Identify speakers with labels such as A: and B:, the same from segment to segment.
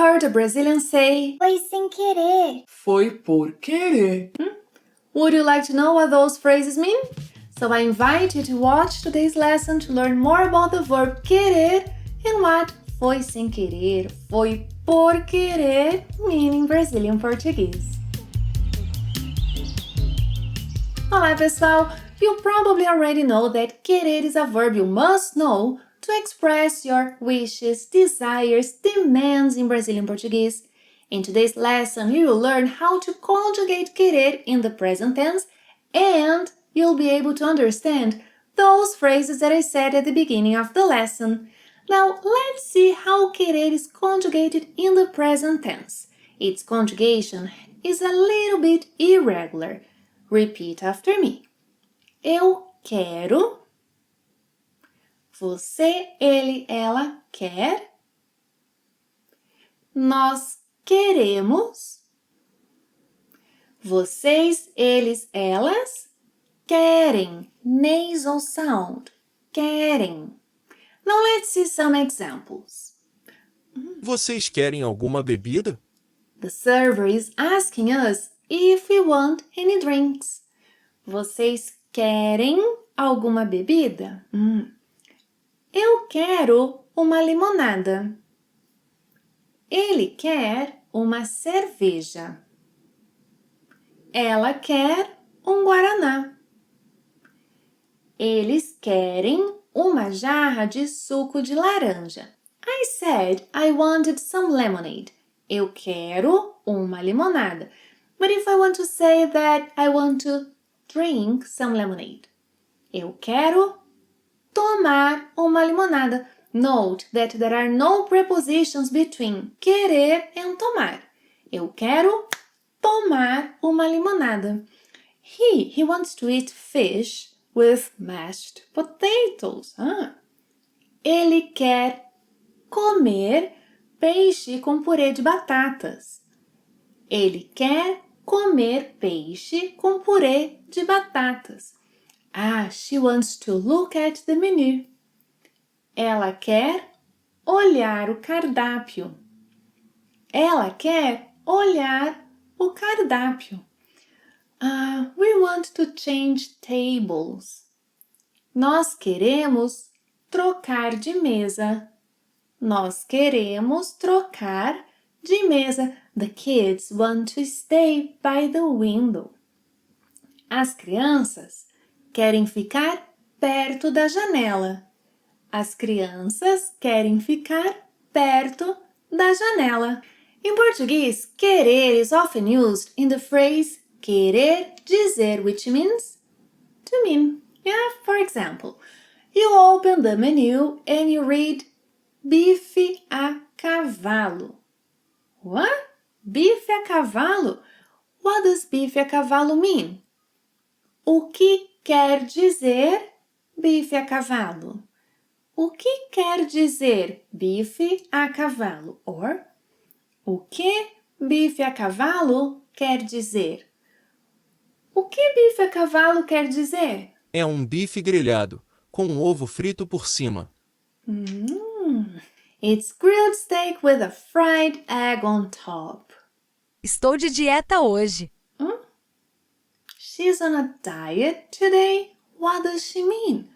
A: Or the Brazilians say,
B: Foi sem querer.
C: Foi por querer.
A: Would you like to know what those phrases mean? So I invite you to watch today's lesson to learn more about the verb querer and what foi sem querer, foi por querer mean in Brazilian Portuguese. Olá, pessoal! You probably already know that querer is a verb you must know to express your wishes, desires, demands in Brazilian Portuguese. In today's lesson, you will learn how to conjugate querer in the present tense and you'll be able to understand those phrases that I said at the beginning of the lesson. Now, let's see how querer is conjugated in the present tense. Its conjugation is a little bit irregular. Repeat after me. Eu quero. Você, ele, ela quer. Nós queremos. Vocês, eles, elas querem. Nasal sound. Querem. Now let's see some examples.
D: Vocês querem alguma bebida?
A: The server is asking us if we want any drinks. Vocês querem alguma bebida? Eu quero uma limonada. Ele quer uma cerveja. Ela quer um guaraná. Eles querem uma jarra de suco de laranja. I said I wanted some lemonade. Eu quero uma limonada. But if I want to say that I want to drink some lemonade. Eu quero tomar uma limonada. Note that there are no prepositions between querer and tomar. Eu quero tomar uma limonada. He wants to eat fish with mashed potatoes. Ele quer comer peixe com purê de batatas. Ele quer comer peixe com purê de batatas. She wants to look at the menu. Ela quer olhar o cardápio. Ela quer olhar o cardápio. We want to change tables. Nós queremos trocar de mesa. Nós queremos trocar de mesa. The kids want to stay by the window. As crianças querem ficar perto da janela. As crianças querem ficar perto da janela. In português, querer is often used in the phrase querer dizer, which means to mean. For example, you open the menu and you read bife a cavalo. What? Bife a cavalo? What does bife a cavalo mean? O que quer dizer bife a cavalo? O que quer dizer bife a cavalo? Or, o que bife a cavalo quer dizer? O que bife a cavalo quer dizer?
D: É um bife grelhado, com um ovo frito por cima.
A: It's grilled steak with a fried egg on top.
E: Estou de dieta hoje.
A: She's on a diet today? What does she mean?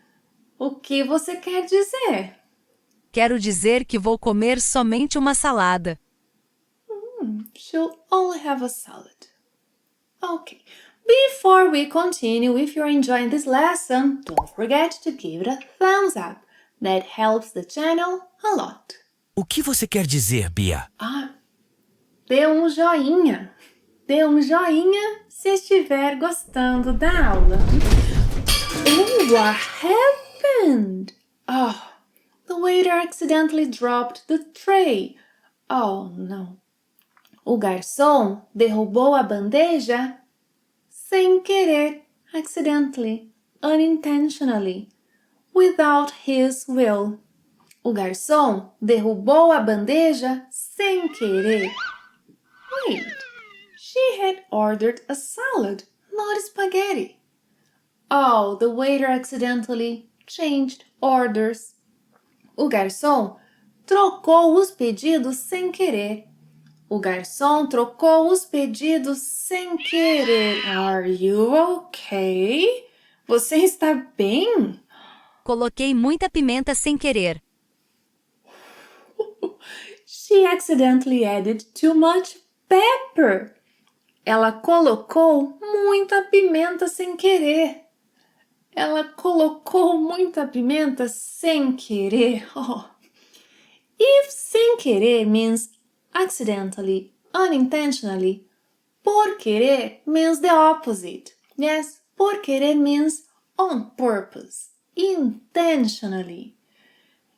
A: O que você quer dizer?
E: Quero dizer que vou comer somente uma salada.
A: She'll only have a salad. Okay. Before we continue, if you're enjoying this lesson, don't forget to give it a thumbs up. That helps the channel a lot.
F: O que você quer dizer, Bia?
A: Dê um joinha. Dê um joinha se estiver gostando da aula. What happened? The waiter accidentally dropped the tray. Oh, no. O garçom derrubou a bandeja sem querer, accidentally, unintentionally, without his will. O garçom derrubou a bandeja sem querer. Wait, she had ordered a salad, not spaghetti. The waiter accidentally changed orders. O garçom trocou os pedidos sem querer. O garçom trocou os pedidos sem querer. Are you okay? Você está bem?
E: Coloquei muita pimenta sem querer.
A: She accidentally added too much pepper. Ela colocou muita pimenta sem querer. Ela colocou muita pimenta sem querer. Oh. If sem querer means accidentally, unintentionally, por querer means the opposite. Yes, por querer means on purpose, intentionally.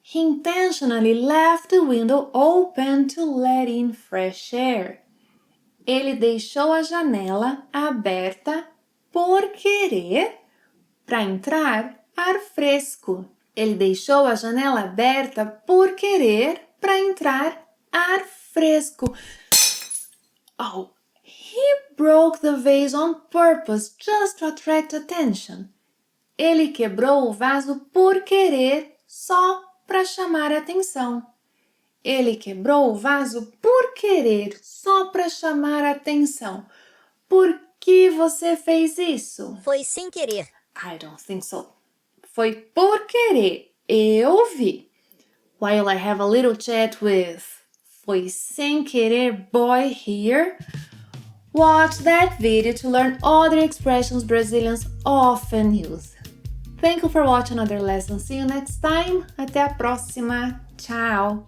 A: He intentionally left the window open to let in fresh air. Ele deixou a janela aberta por querer para entrar ar fresco. Ele deixou a janela aberta por querer para entrar ar fresco. Oh, he broke the vase on purpose just to attract attention. Ele quebrou o vaso por querer só para chamar atenção. Ele quebrou o vaso por querer, só para chamar atenção. Por que você fez isso?
B: Foi sem querer.
A: I don't think so. Foi por querer. Eu vi. While I have a little chat with Foi sem querer boy here, watch that video to learn other expressions Brazilians often use. Thank you for watching another lesson. See you next time. Até a próxima. Tchau.